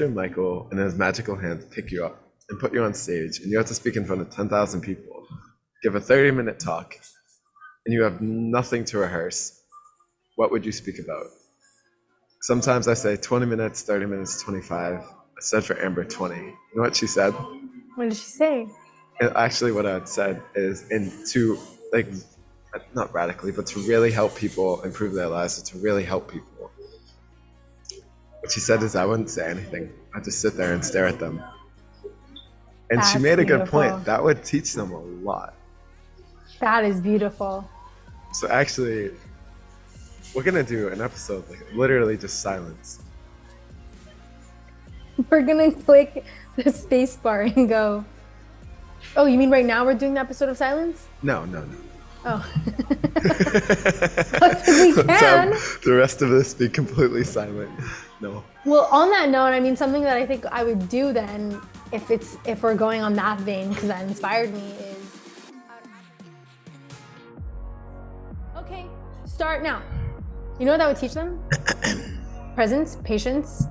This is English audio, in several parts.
Michael and his magical hands pick you up and put you on stage, and you have to speak in front of 10,000 people, give a 30-minute talk, and you have nothing to rehearse, what would you speak about? Sometimes I say 20 minutes, 30 minutes, 25. I said for Amber 20. You know what she said? What did she say? And actually, what I had said is to, like, not radically, but to really help people improve their lives, or to really help people. What she said is I wouldn't say anything. I'd just sit there and stare at them. And she That's made a good beautiful. point. That would teach them a lot. That is beautiful. So actually, we're gonna do an episode like literally just silence. We're gonna click the space bar and go. Oh, you mean right now we're doing the episode of silence? No. Oh. We can. The rest of this be completely silent. No. Well, on that note, I mean, something that I think I would do then, if we're going on that vein, because that inspired me, is okay, start now. You know what that would teach them? Presence, patience,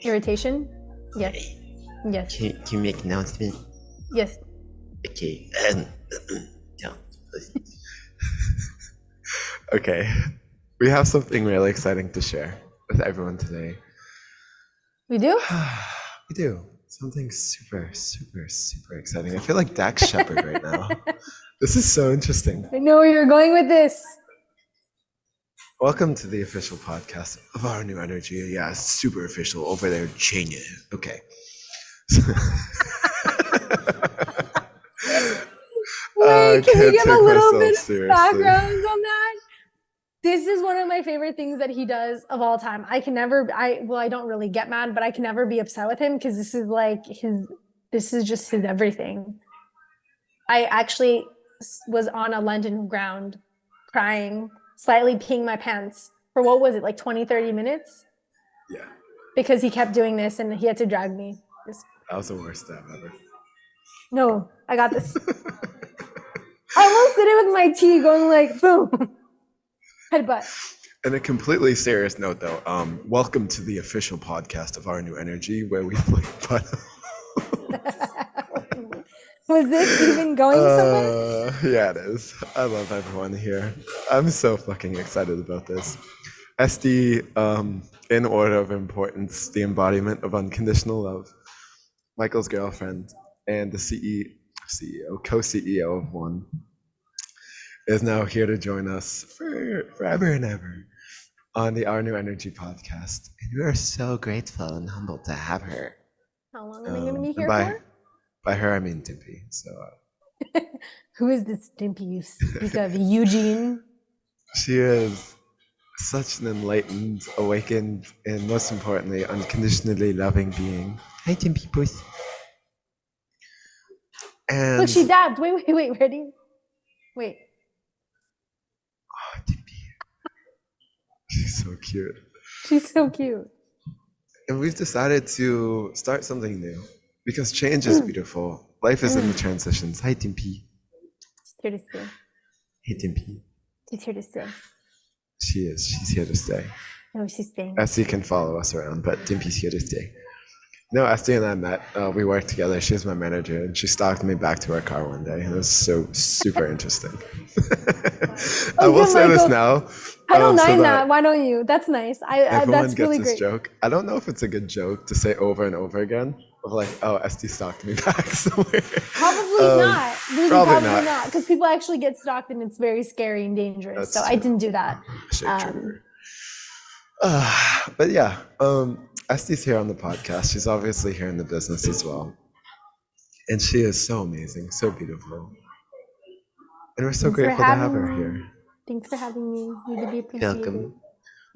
irritation. Yes. Yes. Can you make an announcement? Yes. Okay. Yeah. Okay. We have something really exciting to share with everyone today. We do? We do. Something super, super, super exciting. I feel like Dax Shepard right now. This is so interesting. I know where you're going with this. Welcome to the official podcast of Our New Energy. Yeah, super official over there, Chania. Okay. Wait, can we give a little bit of seriously. background on that? This is one of my favorite things that he does of all time. I don't really get mad, but I can never be upset with him because this is just his everything. I actually was on a London ground crying, slightly peeing my pants for what was it, like 20, 30 minutes? Yeah. Because he kept doing this and he had to drag me. That was the worst time ever. No, I got this. I almost did it with my tea going like, boom. Headbutt. On a completely serious note, though, welcome to the official podcast of Our New Energy, where we play puddle. Was this even going somewhere? Yeah, it is. I love everyone here. I'm so fucking excited about this. Estee, in order of importance, the embodiment of unconditional love, Michael's girlfriend, and the co-CEO of One, is now here to join us forever and ever on the Our New Energy podcast. And we are so grateful and humbled to have her. How long am I going to be here for? By her, I mean Dimpy. So, who is this Dimpy you speak of? Eugene? She is such an enlightened, awakened, and most importantly, unconditionally loving being. Hi, Dimpy Puss. And look, she dabbed. Wait, ready? Wait. Oh, Dimpy. She's so cute. She's so cute. And we've decided to start something new because change is beautiful. Life is in the transitions. Hi, Dimpy. She's here to stay. Hey, Dimpy. She's here to stay. She is. She's here to stay. No, she's staying. Esty can follow us around, but Dimpy's here to stay. No, Esty and I met. We worked together. She's my manager, and she stalked me back to our car one day. It was so super interesting. I will say this now. I don't mind that. Why don't you? That's nice. That's really great. Joke. I don't know if it's a good joke to say over and over again. Of like, oh, Esty stalked me back somewhere. Probably not. Really, probably not. not. Because people actually get stalked and it's very scary and dangerous. That's so true. I didn't do that. But yeah, Estee's here on the podcast. She's obviously here in the business as well. And she is so amazing, so beautiful. And we're so grateful to have her here. Thanks for having me. Really be appreciated. Welcome.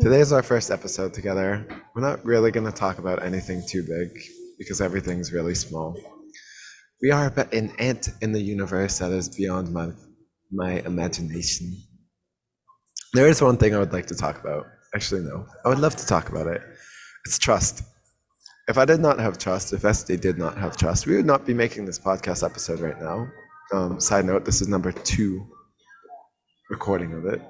Today is our first episode together. We're not really going to talk about anything too big because everything's really small. We are but an ant in the universe that is beyond my imagination. There is one thing I would like to talk about. Actually, no. I would love to talk about it. It's trust. If I did not have trust, if SD did not have trust, we would not be making this podcast episode right now. Side note, this is number 2 recording of it.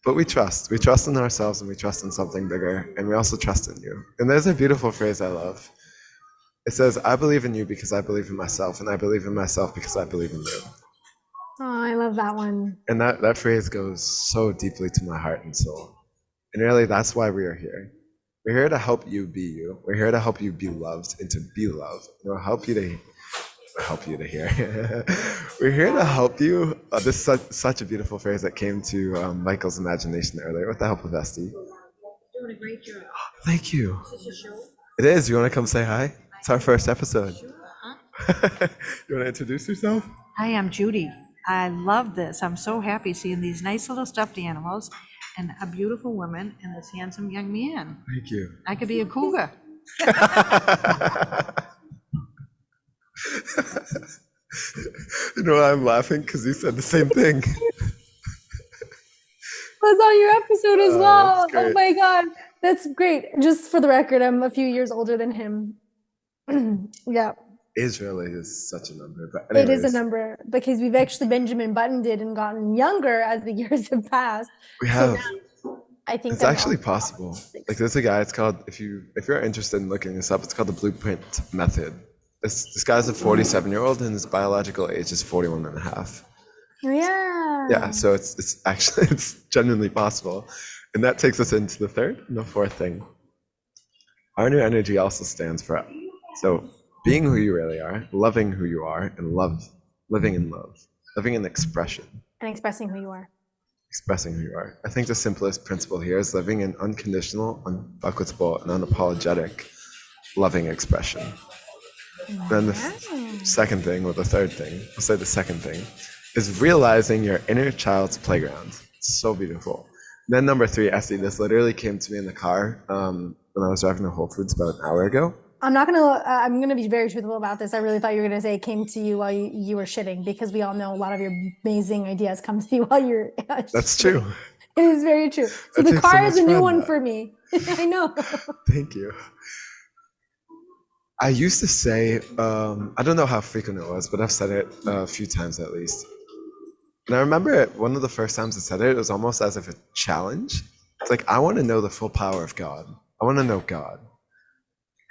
But we trust. We trust in ourselves and we trust in something bigger. And we also trust in you. And there's a beautiful phrase I love. It says, I believe in you because I believe in myself, and I believe in myself because I believe in you. Oh, I love that one. And that phrase goes so deeply to my heart and soul. And really, that's why we are here. We're here to help you be you. We're here to help you be loved and to be loved. And we'll help you to hear. We're here to help you. This is such a beautiful phrase that came to Michael's imagination earlier with the help of Estee. Doing a great job. Thank you. Is this a show? It is. You want to come say hi? It's our first episode. Uh-huh. You want to introduce yourself? Hi, I'm Judy. I love this. I'm so happy seeing these nice little stuffed animals and a beautiful woman and this handsome young man. Thank you. I could be a cougar. You know, I'm laughing because you said the same thing. Was on your episode as Oh, well. that's Oh great. my god, that's great. Just for the record, I'm a few years older than him. Yeah, Israel is such a number, but it is a anyways, number because we've actually Benjamin buttoned it and gotten younger as the years have passed. we So have. now I think It's I'm actually on possible. 6. Like there's a guy. It's called if you're interested in looking this up, it's called the Blueprint Method. This guy's a 47-year-old and his biological age is 41 and a half. Yeah. Yeah, so it's actually it's genuinely possible, and that takes us into the third and the fourth thing. Our new energy also stands for so being who you really are, loving who you are, and living in love, living in expression, And expressing who you are. expressing who you are. I think the simplest principle here is living in unconditional, unbucketable, and unapologetic loving expression. Then the second thing, or the third thing, I'll say the second thing, is realizing your inner child's playground. It's so beautiful. Then number 3, Essie, this literally came to me in the car when I was driving to Whole Foods about an hour ago. I'm not gonna. I'm gonna be very truthful about this. I really thought you were gonna say it came to you while you were shitting, because we all know a lot of your amazing ideas come to you while you're. That's true. It is very true. So That the takes so car is much a new fun, one that. for me. I know. Thank you. I used to say, I don't know how frequent it was, but I've said it a few times at least. And I remember one of the first times I said it, it was almost as if a challenge. It's like, I want to know the full power of God. I want to know God.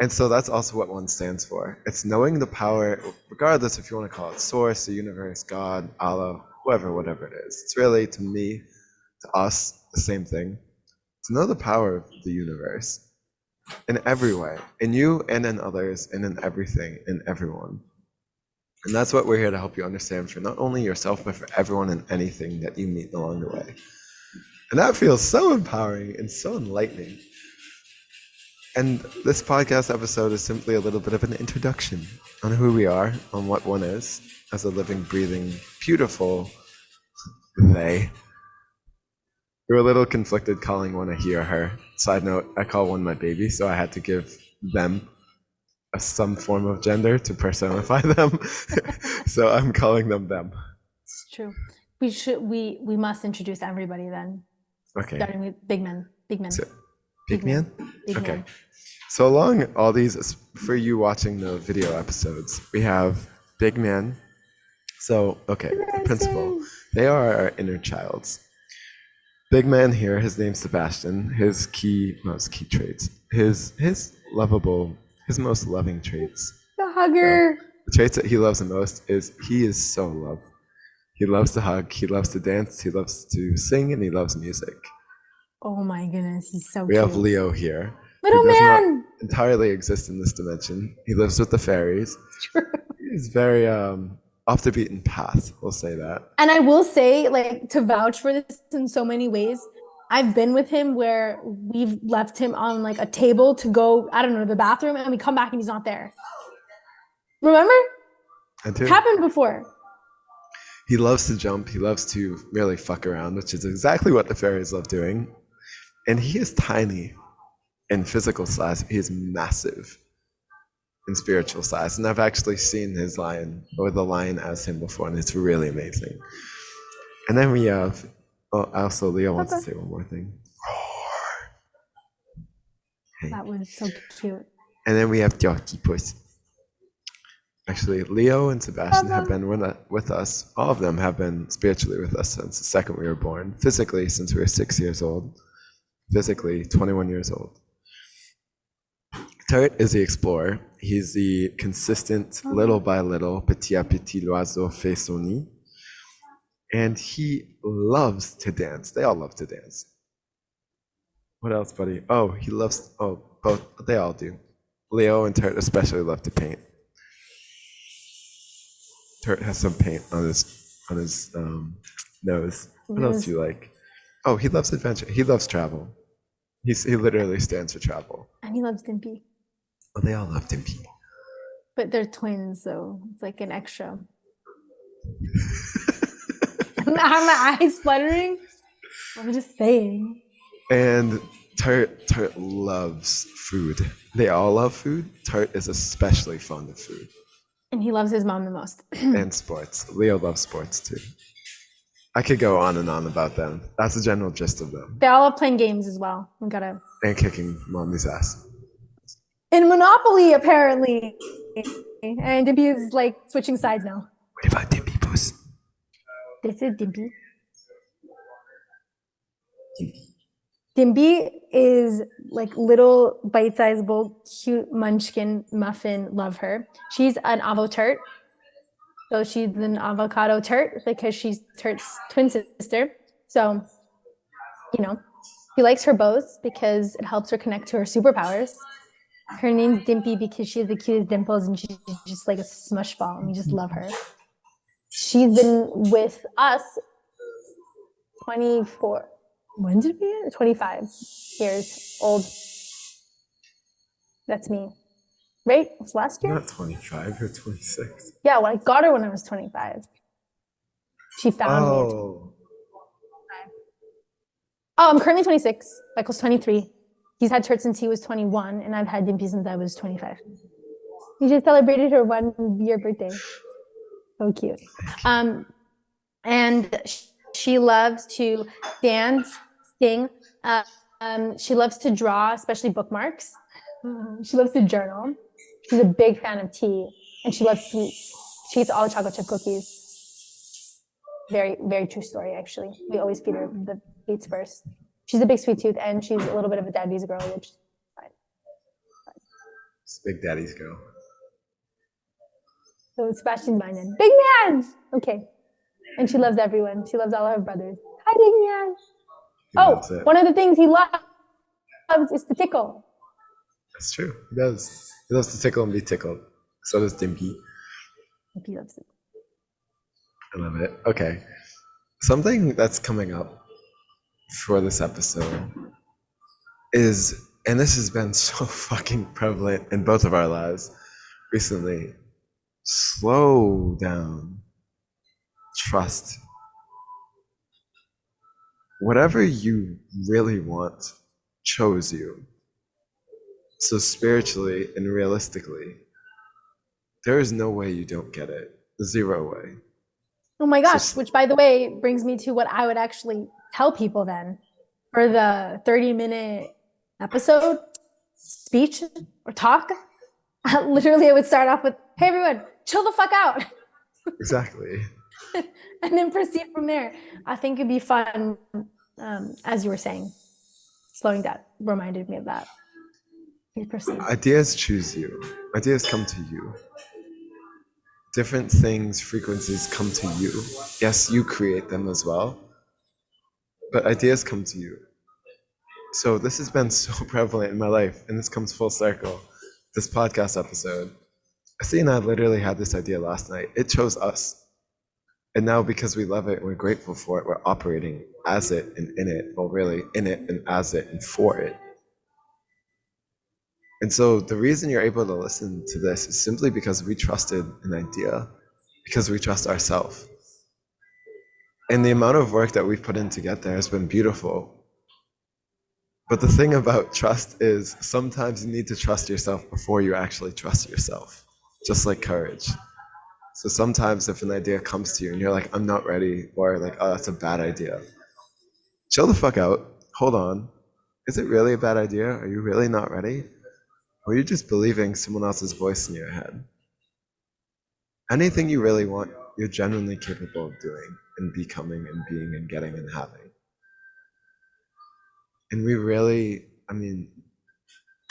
And so that's also what one stands for. It's knowing the power, regardless if you want to call it source, the universe, God, Allah, whatever it is. It's really, to me, to us, the same thing. To know the power of the universe in every way, in you and in others, and in everything, in everyone. And that's what we're here to help you understand for not only yourself, but for everyone and anything that you meet along the way. And that feels so empowering and so enlightening. And this podcast episode is simply a little bit of an introduction on who we are, on what one is, as a living, breathing, beautiful they. We were a little conflicted calling one a he or her. Side note, I call one my baby, so I had to give them some form of gender to personify them. So I'm calling them them. It's true. We must introduce everybody then. Okay. Starting with big men. Big men. So, big man? Big Okay. man. So along all these, for you watching the video episodes, we have big man. So, okay, the principle. They are our inner childs. Big man here, his name's Sebastian. His most key traits, his most loving traits. The hugger. The traits that he loves the most is he is so love. He loves to hug, he loves to dance, he loves to sing, and he loves music. Oh my goodness, he's so We cute. have Leo here. Little who does not man. entirely exist in this dimension. He lives with the fairies. True. He's very off the beaten path, we'll say that. And I will say, like, to vouch for this in so many ways, I've been with him where we've left him on like a table to go, I don't know, to the bathroom, and we come back and he's not there. Remember? And too, It's happened before. he loves to jump. He loves to really fuck around, which is exactly what the fairies love doing. And he is tiny in physical size. He is massive in spiritual size. And I've actually seen his lion, or the lion as him before, and it's really amazing. And then we have, also Leo wants to say one more thing. Hey. That was so cute. And then we have Jockey Puss. Actually, Leo and Sebastian have them. been with us. All of them have been spiritually with us since the second we were born. Physically, since we were 6 years old. Physically, 21 years old. Turt is the explorer. He's the consistent, little by little, petit à petit l'oiseau fait son nid. And he loves to dance. They all love to dance. What else, buddy? Oh, both, they all do. Leo and Turt especially love to paint. Turt has some paint on his nose. What else do you like? Oh, he loves adventure. He loves travel. He literally stands for travel. And he loves Dimpy. Oh, they all love Dimpy. But they're twins, so it's like an extra. Are my eyes fluttering? I'm just saying. And Turt loves food. They all love food. Turt is especially fond of food. And he loves his mom the most. And sports. Leo loves sports too. I could go on and on about them. That's the general gist of them. They all love playing games as well. We gotta. And kicking mommy's ass. In Monopoly, apparently. And Dimpy is like switching sides now. What about Dimpy Puss? This is Dimpy. Dimpy is like little bite-sizable, cute munchkin muffin. Love her. She's an avo turt. So she's an avocado turt because she's Turt's twin sister. So, you know, he likes her both because it helps her connect to her superpowers. Her name's Dimpy because she has the cutest dimples and she's just like a smush ball and we just love her. She's been with us 24. When did we get 25 years old. That's me. Right? It's last year? Not 25, you're 26. Yeah, well, I got her when I was 25. She found me. Oh. Oh, I'm currently 26. Michael's 23. He's had Turt since he was 21, and I've had Dimpy since I was 25. We just celebrated her 1 year birthday. So cute. And she loves to dance, sing. She loves to draw, especially bookmarks. She loves to journal. She's a big fan of tea, and she loves sweets. She eats all the chocolate chip cookies. Very, very true story, actually. We always feed her the sweets first. She's a big sweet tooth, and she's a little bit of a daddy's girl, which is fine. It's Big Daddy's girl. So Sebastian's mine then. Big man! Okay. And she loves everyone. She loves all her brothers. Hi, Big man. He loves it. One of the things he loves is to tickle. That's true. He does. He loves to tickle and be tickled. So does Dimpy. He loves it. I love it. Okay. Something that's coming up for this episode is, and this has been so fucking prevalent in both of our lives recently, slow down. Trust. Whatever you really want chose you. So spiritually and realistically, there is no way you don't get it. Zero way. Oh my gosh, So- which by the way brings me to what I would actually tell people then for the 30-minute episode, speech or talk. Literally, I would start off with, hey everyone, chill the fuck out. Exactly. And then proceed from there. I think it'd be fun, as you were saying. Slowing down reminded me of that. You proceed. Ideas choose you. Ideas come to you. Different things, frequencies come to you. Yes, you create them as well, but ideas come to you. So this has been so prevalent in my life, and this comes full circle. This podcast episode. Estee and I literally had this idea last night. It chose us. And now because we love it and we're grateful for it, we're operating as it and in it, well really in it and as it and for it. And so the reason you're able to listen to this is simply because we trusted an idea, because we trust ourselves. And the amount of work that we've put in to get there has been beautiful. But the thing about trust is sometimes you need to trust yourself before you actually trust yourself, just like courage. So sometimes if an idea comes to you and you're like, I'm not ready, or like, oh, that's a bad idea, chill the fuck out, hold on. Is it really a bad idea? Are you really not ready? Or are you just believing someone else's voice in your head? anything you really want, you're genuinely capable of doing and becoming and being and getting and having. And we really, I mean,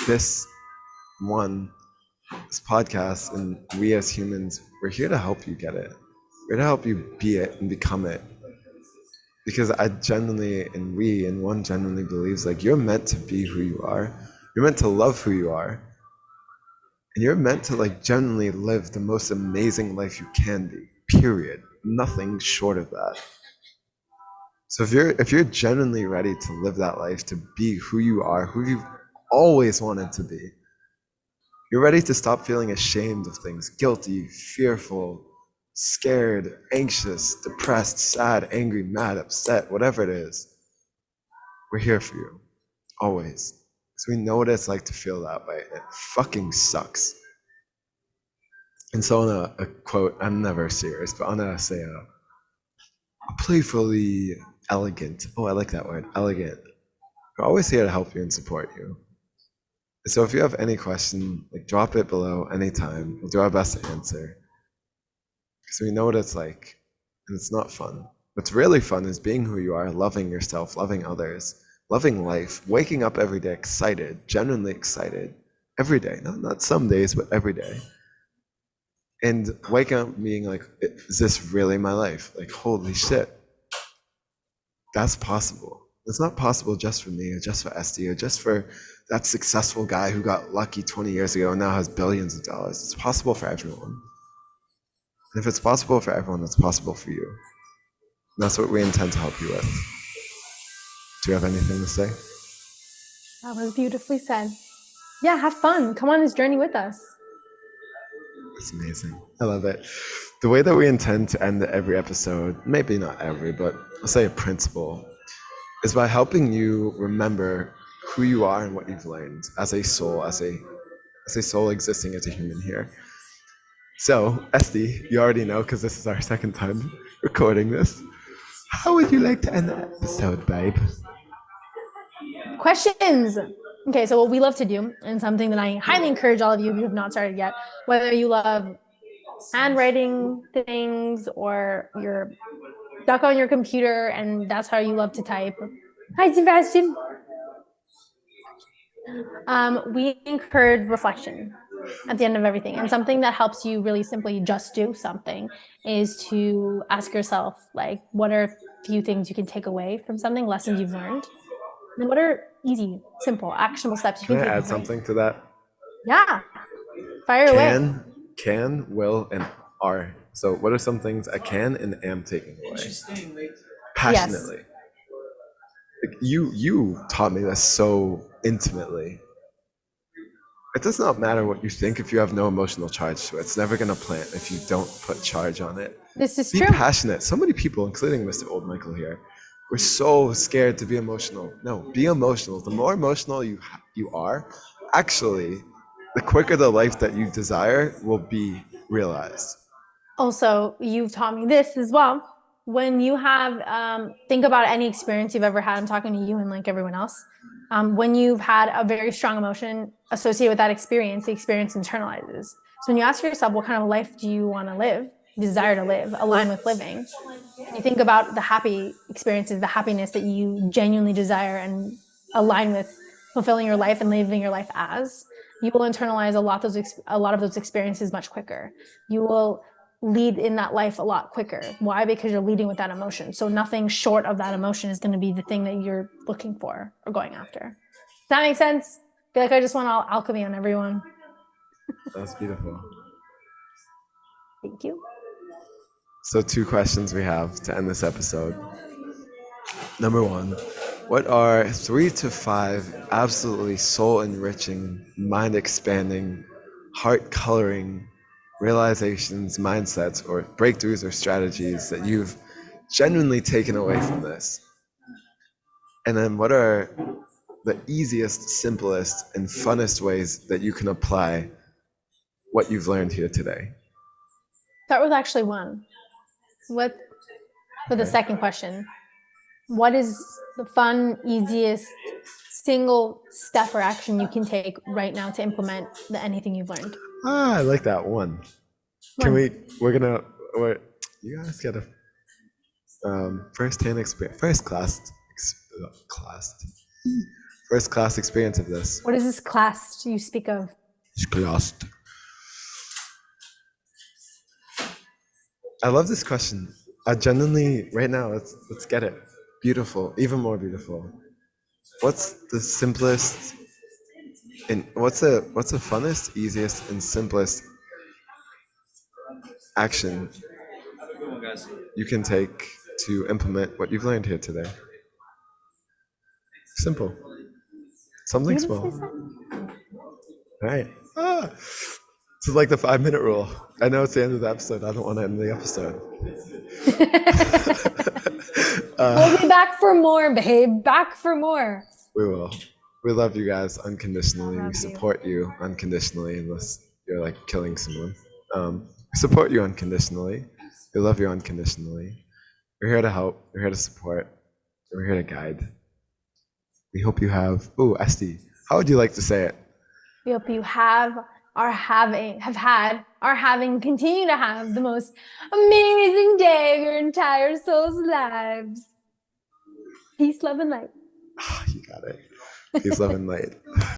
this one, this podcast, and we as humans, we're here to help you get it. We're here to help you be it and become it. Because I genuinely, and we, and one genuinely believes like you're meant to be who you are. You're meant to love who you are. And you're meant to like genuinely live the most amazing life you can be, period. Nothing short of that. So if you're genuinely ready to live that life, to be who you are, who you've always wanted to be, you're ready to stop feeling ashamed of things, guilty, fearful, scared, anxious, depressed, sad, angry, mad, upset, whatever it is, we're here for you, always. Because we know what it's like to feel that way. It fucking sucks. And so on a quote, I'm never serious, but I'm gonna say a playfully elegant, oh, I like that word, elegant. We're always here to help you and support you. So if you have any question, like drop it below anytime. We'll do our best to answer. Because we know what it's like, and it's not fun. What's really fun is being who you are, loving yourself, loving others, loving life, waking up every day excited, genuinely excited, every day. Not some days, but every day. And waking up being like, is this really my life? Like, holy shit. That's possible. It's not possible just for me, or just for Estee, or just for that successful guy who got lucky 20 years ago and now has billions of dollars. It's possible for everyone. And if it's possible for everyone, it's possible for you. And that's what we intend to help you with. Do you have anything to say? That was beautifully said. Yeah, have fun. Come on this journey with us. It's amazing. I love it. The way that we intend to end every episode, maybe not every, but I'll say a principle, is by helping you remember who you are and what you've learned as a soul, as a soul existing as a human here. So, Estee, you already know because this is our second time recording this. How would you like to end the episode, babe? Questions. Okay, so what we love to do, and something that I highly encourage all of you who have not started yet, whether you love handwriting things or you're stuck on your computer and that's how you love to type. Hi, Sebastian. We encourage reflection at the end of everything. And something that helps you really simply just do something is to ask yourself, like, what are a few things you can take away from something, lessons you've learned? And what are easy, simple, actionable steps you Can can I take add away? something to that? Yeah. Fire away. Can, will, and are. So what are some things I can and am taking away? Passionately. Yes. Like you taught me this so intimately. It does not matter what you think if you have no emotional charge to it. It's never gonna plant if you don't put charge on it. This is Be true. passionate. So many people, including Mr. Old Michael here, we're so scared to be emotional. No, be emotional. The more emotional you are, actually, the quicker the life that you desire will be realized. Also, you've taught me this as well. When you have, think about any experience you've ever had. I'm talking to you and like everyone else. When you've had a very strong emotion associated with that experience, the experience internalizes. So when you ask yourself, what kind of life do you want to live, desire to live, align with living, you think about the happy experiences, the happiness that you genuinely desire and align with fulfilling your life and living your life as, you will internalize a lot of those experiences much quicker. You will lead in that life a lot quicker. Why? Because you're leading with that emotion. So nothing short of that emotion is going to be the thing that you're looking for or going after. Does that make sense? I feel like I just want all alchemy on everyone. That's beautiful. Thank you. So 2 questions we have to end this episode. Number 1, what are 3 to 5 absolutely soul enriching, mind expanding, heart coloring realizations, mindsets, or breakthroughs or strategies that you've genuinely taken away from this? And then what are the easiest, simplest, and funnest ways that you can apply what you've learned here today? Start with actually one. With the second question. What is the fun, easiest single step or action you can take right now to implement anything you've learned? I like that one. Can we? We're gonna. You guys get a first-hand experience, first class experience of this. What is this class you speak of? It's classed. I love this question. I genuinely, right now, let's get it. Beautiful, even more beautiful. What's the simplest and what's the funnest, easiest, and simplest action you can take to implement what you've learned here today? Simple. Something You didn't say small. something? All right. This is like the 5-minute rule. I know it's the end of the episode. I don't want to end the episode. We'll be back for more, babe. Back for more. We will. We love you guys unconditionally. Love We you. support you unconditionally, unless you're like killing someone. We support you unconditionally. We love you unconditionally. We're here to help. We're here to support. We're here to guide. We hope you have. Ooh, Estee, how would you like to say it? We hope you continue to have the most amazing day of your entire soul's lives. Peace, love, and light. You got it. Peace, love, and light.